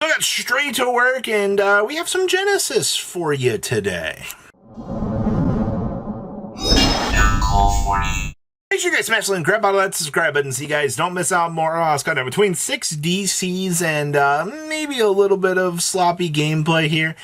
I got straight to work, and we have some Genesis for you today. Make sure you guys smash the link, grab out of that subscribe button so you guys don't miss out more. It's kind of between 6 DCs and maybe a little bit of sloppy gameplay here.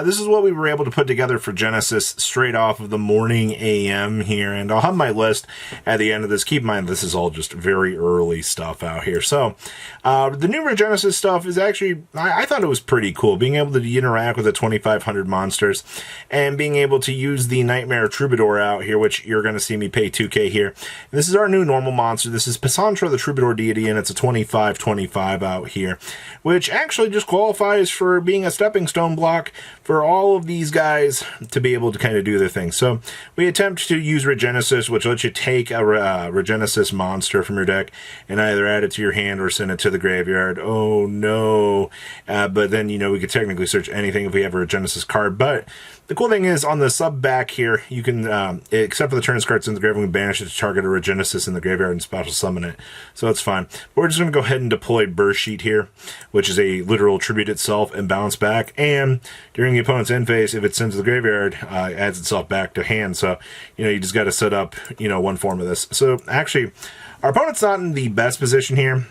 This is what we were able to put together for Genesis straight off of the morning AM here, and I'll have my list at the end of this. Keep in mind, this is all just very early stuff out here. So, the new Regenesis stuff is actually, I thought it was pretty cool. Being able to interact with the 2,500 monsters and being able to use the Nightmare Troubadour out here, which you're going to see me pay 2K here. This is our new normal monster. This is Pasantra, the Troubadour deity, and it's a 25/25 out here, which actually just qualifies for being a stepping stone block for all of these guys to be able to kind of do their thing. So we attempt to use Regenesis, which lets you take a Regenesis monster from your deck and either add it to your hand or send it to the graveyard. Oh no. But then, we could technically search anything if we have a Regenesis card. But the cool thing is, on the sub back here, you can, except for the turn cards in the graveyard, we can banish it to target a Regenesis in the graveyard and special summon it. So that's fine. But we're just going to go ahead and deploy Burst Sheet here, which is a literal tribute itself and bounce back. And during the opponent's end phase, if it sends to the graveyard, adds itself back to hand. So, you just got to set up, one form of this. So actually, our opponent's not in the best position here.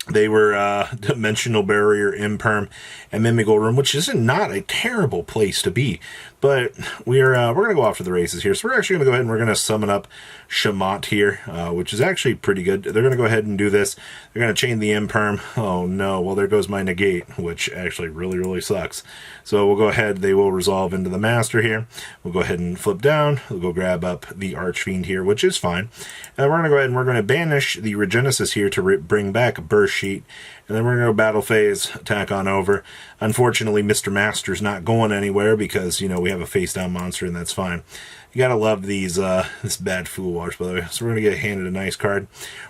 They were Dimensional Barrier, Imperm, and Mimical Room, which is not a terrible place to be. But we're going to go off to the races here. So we're actually going to go ahead and we're going to summon up Shamat here, which is actually pretty good. They're going to go ahead and do this. They're going to chain the Imperm. Oh no, well there goes my negate, which actually really, really sucks. So we'll go ahead, they will resolve into the Master here. We'll go ahead and flip down. We'll go grab up the Archfiend here, which is fine. And we're going to go ahead and we're going to banish the Regenesis here to bring back a Burst Sheet. And then we're going to go battle phase, attack on over. Unfortunately, Mr. Master's not going anywhere because, we have a face-down monster, and that's fine. You gotta love these, this bad Fool Wash, by the way. So we're going to get handed a nice card.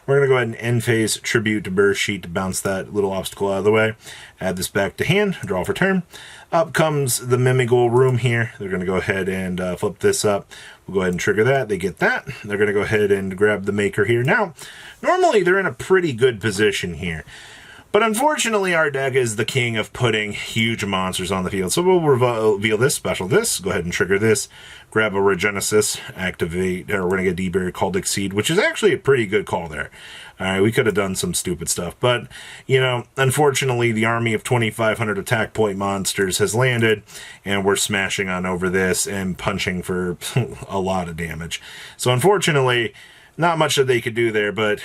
We're going to go ahead and end phase, tribute to Burst Sheet to bounce that little obstacle out of the way. Add this back to hand, draw for turn. Up comes the Mimical Room here. They're going to go ahead and flip this up. We'll go ahead and trigger that. They get that. They're going to go ahead and grab the Maker here. Now, normally they're in a pretty good position here. But unfortunately, our deck is the king of putting huge monsters on the field. So we'll reveal this, special this, go ahead and trigger this, grab a Regenesis, activate, or we're going to get D-Barrier, called Exceed, which is actually a pretty good call there. Alright, we could have done some stupid stuff. But, unfortunately, the army of 2,500 attack point monsters has landed, and we're smashing on over this and punching for a lot of damage. So unfortunately, not much that they could do there, but,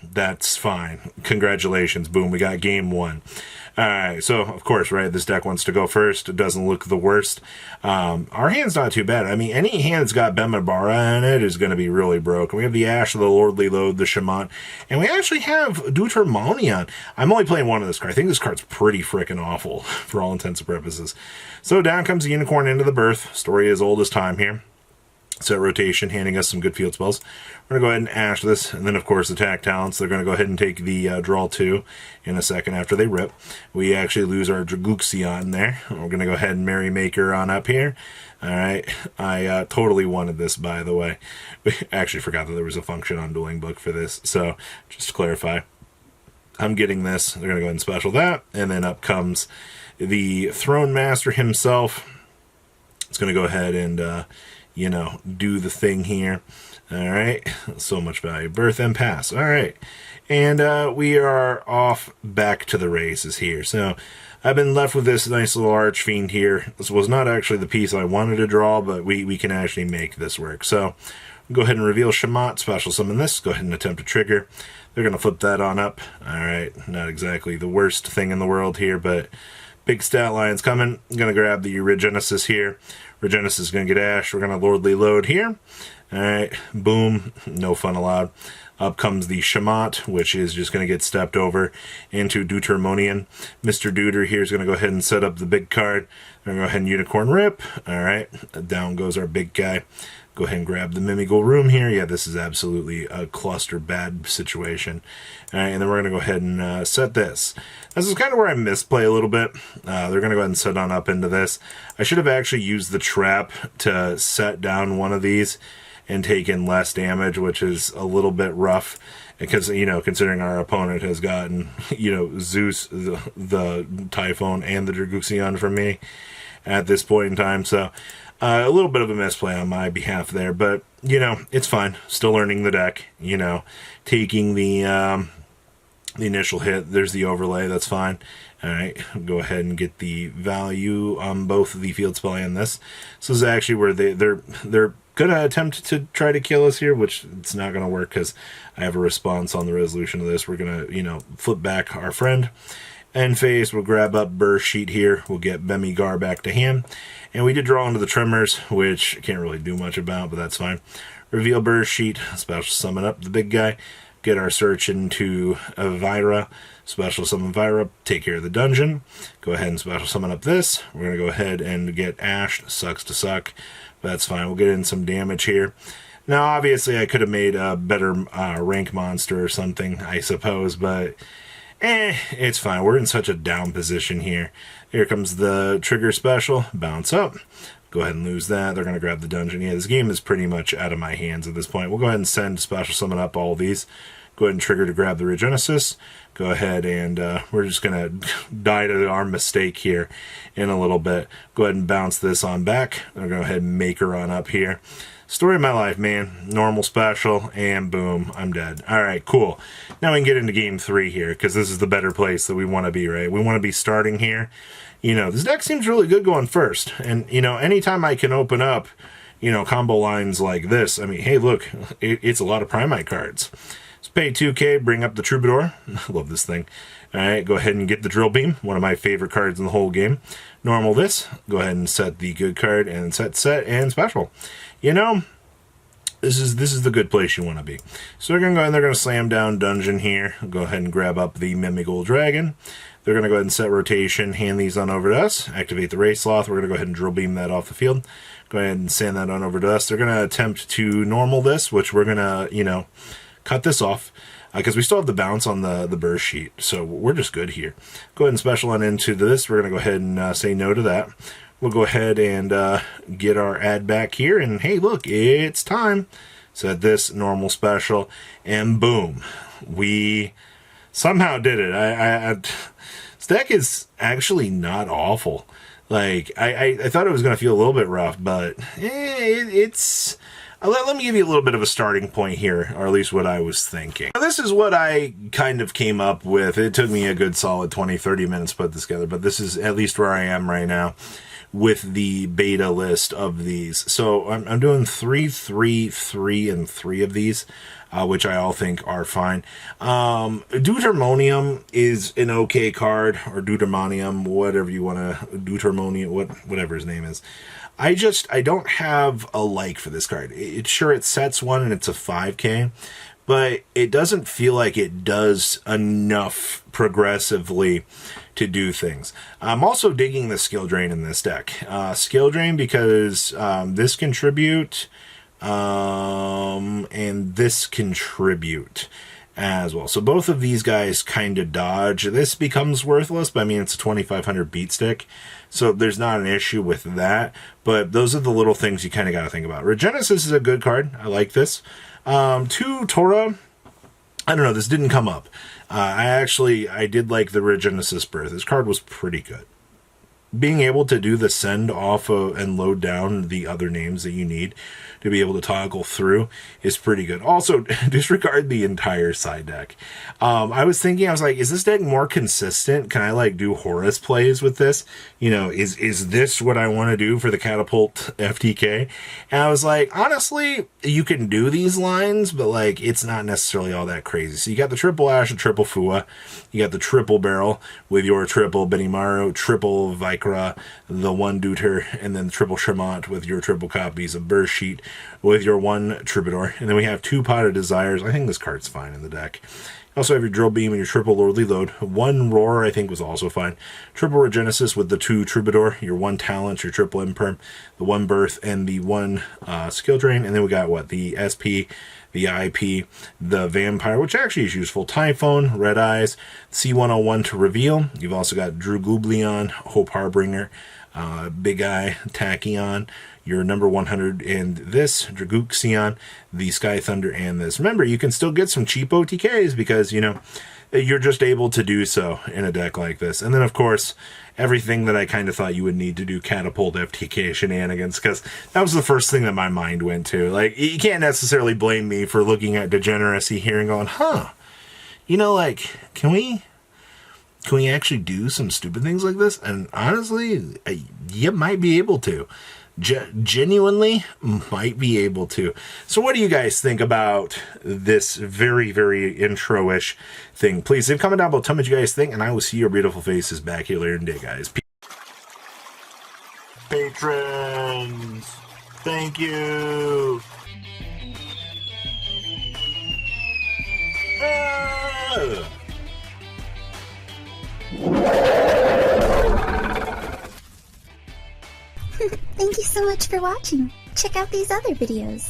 that's fine. Congratulations. Boom, we got game one. Alright, so, of course, right, this deck wants to go first. It doesn't look the worst. Our hand's not too bad. I mean, any hand that's got Bemabara in it is going to be really broken. We have the Ash, the Lordly Load, the Shaman, and we actually have Deutermonion. I'm only playing one of this card. I think this card's pretty freaking awful, for all intents and purposes. So down comes the Unicorn into the Birth. Story as old as time here. Set rotation, handing us some good field spells. We're going to go ahead and ash this, and then, of course, attack talents. They're going to go ahead and take the draw 2 in a second after they rip. We actually lose our Draguxion there. We're going to go ahead and Merry Maker on up here. Alright, I totally wanted this, by the way. We actually forgot that there was a function on Duelingbook for this, so just to clarify, I'm getting this. They're going to go ahead and special that, and then up comes the Throne Master himself. It's going to go ahead and do the thing here. Alright, so much value. Birth and pass. Alright, and we are off back to the races here. So, I've been left with this nice little Archfiend here. This was not actually the piece I wanted to draw, but we can actually make this work. So, go ahead and reveal Shamat, special summon this, go ahead and attempt to trigger. They're going to flip that on up. Alright, not exactly the worst thing in the world here, but big stat line's coming. I'm going to grab the Regenesis here. Regenesis is going to get Ash. We're going to Lordly Load here. Alright, boom. No fun allowed. Up comes the Shamat, which is just going to get stepped over into Deutermonion. Mr. Deuter here is going to go ahead and set up the big card. We're going to go ahead and Unicorn Rip. Alright, down goes our big guy. Go ahead and grab the Mimical Room here. Yeah, this is absolutely a cluster bad situation. Alright, and then we're going to go ahead and set this. This is kind of where I misplay a little bit. They're going to go ahead and set on up into this. I should have actually used the trap to set down one of these and taken less damage, which is a little bit rough. because, you know, considering our opponent has gotten, you know, Zeus, the Typhon, and the Dragusion from me at this point in time. So a little bit of a misplay on my behalf there, but, you know, it's fine. Still learning the deck, you know, taking the initial hit. There's the overlay. That's fine. All right, go ahead and get the value on both the field spell and this. So this is actually where they're going to attempt to try to kill us here, which it's not going to work because I have a response on the resolution of this. We're going to, you know, flip back our friend. End phase, we'll grab up Burst Sheet here. We'll get Bemigar back to hand. And we did draw into the Tremors, which I can't really do much about, but that's fine. Reveal Burst Sheet, special summon up the big guy. Get our search into Elvira, special summon Elvira, take care of the dungeon. Go ahead and special summon up this. We're going to go ahead and get Ash, sucks to suck. But that's fine, we'll get in some damage here. Now, obviously, I could have made a better rank monster or something, I suppose, but it's fine. We're in such a down position here. Here comes the trigger special, bounce up. Go ahead and lose that. They're going to grab the dungeon. Yeah, this game is pretty much out of my hands at this point. We'll go ahead and send special summon up all these. Go ahead and trigger to grab the Regenesis. Go ahead and we're just going to die to our mistake here in a little bit. Go ahead and bounce this on back. I'll go ahead and make her on up here. Story of my life, man. Normal special, and boom, I'm dead. All right, cool. Now we can get into game 3 here, because this is the better place that we want to be, right? We want to be starting here. You know, this deck seems really good going first. And, you know, anytime I can open up, you know, combo lines like this, I mean, hey, look, it's a lot of Primite cards. Let's pay 2K, bring up the Troubadour. I love this thing. All right, go ahead and get the Drill Beam, one of my favorite cards in the whole game. Normal this. Go ahead and set the good card, and set, and special. You know, this is the good place you want to be. So they're going to go ahead and they're going to slam down Dungeon here. Go ahead and grab up the Mimigold Dragon. They're going to go ahead and set rotation, hand these on over to us. Activate the Race Sloth. We're going to go ahead and Drill Beam that off the field. Go ahead and send that on over to us. They're going to attempt to normal this, which we're going to, you know, cut this off. Because we still have the bounce on the burst sheet. So we're just good here. Go ahead and special on into this. We're going to go ahead and say no to that. We'll go ahead and get our ad back here. And hey, look, it's time. Set this normal special. And boom. We somehow did it. This deck is actually not awful. Like, I thought it was going to feel a little bit rough. But it's... Let me give you a little bit of a starting point here, or at least what I was thinking. This is what I kind of came up with. It took me a good solid 20-30 minutes to put this together, but this is at least where I am right now with the beta list of these. So I'm doing 3, 3, 3, and 3 of these, which I all think are fine. Deutermonium is an okay card, or Deutermonium, whatever you want to, Deutermonium, whatever his name is. I don't have a like for this card. It's sure it sets one and it's a 5K, but it doesn't feel like it does enough progressively to do things. I'm also digging the skill drain in this deck. Skill drain because this contribute and this contribute as well. So both of these guys kind of dodge. This becomes worthless, but I mean, it's a 2500 beat stick, so there's not an issue with that. But those are the little things you kind of got to think about. Regenesis is a good card. I like this. 2 Torah. I don't know. This didn't come up. I did like the Regenesis Birth. This card was pretty good. Being able to do the send off and load down the other names that you need to be able to toggle through is pretty good. Also, disregard the entire side deck. I was like, is this deck more consistent? Can I like do Horus plays with this? You know, is this what I want to do for the Catapult FTK? And I was like, honestly, you can do these lines, but like it's not necessarily all that crazy. So you got the triple Ash and triple Fua. You got the triple barrel with your triple Benimaru, triple Vikra, the 1 Deuter, and then triple Shamant with your triple copies of Burst Sheet with your 1 Troubadour. And then we have 2 Pot of Desires. I think this card's fine in the deck. You also have your Drill Beam and your triple Lordly Load. 1 Roar, I think, was also fine. Triple Regenesis with the 2 Troubadour, your 1 Talent, your triple Imperm, the 1 Birth, and the 1 Skill Drain. And then we got, what, the SP, the IP, the Vampire, which actually is useful, Typhon, Red Eyes, C101 to reveal. You've also got Drew Goublion, Hope Harbinger, Big Eye, Tachyon, your number 100, and this, Draguxion, the Sky Thunder, and this. Remember, you can still get some cheap OTKs because, you know, you're just able to do so in a deck like this. And then, of course, everything that I kind of thought you would need to do catapult FTK shenanigans, because that was the first thing that my mind went to. Like, you can't necessarily blame me for looking at degeneracy here and going, huh, you know, like, can we actually do some stupid things like this? And honestly, you might be able to. Genuinely might be able to. So what do you guys think about this very, very intro-ish thing? Please leave a comment down below. Tell me what you guys think, and I will see your beautiful faces back here later in the day, guys. Patrons, thank you. Thank you so much for watching. Check out these other videos.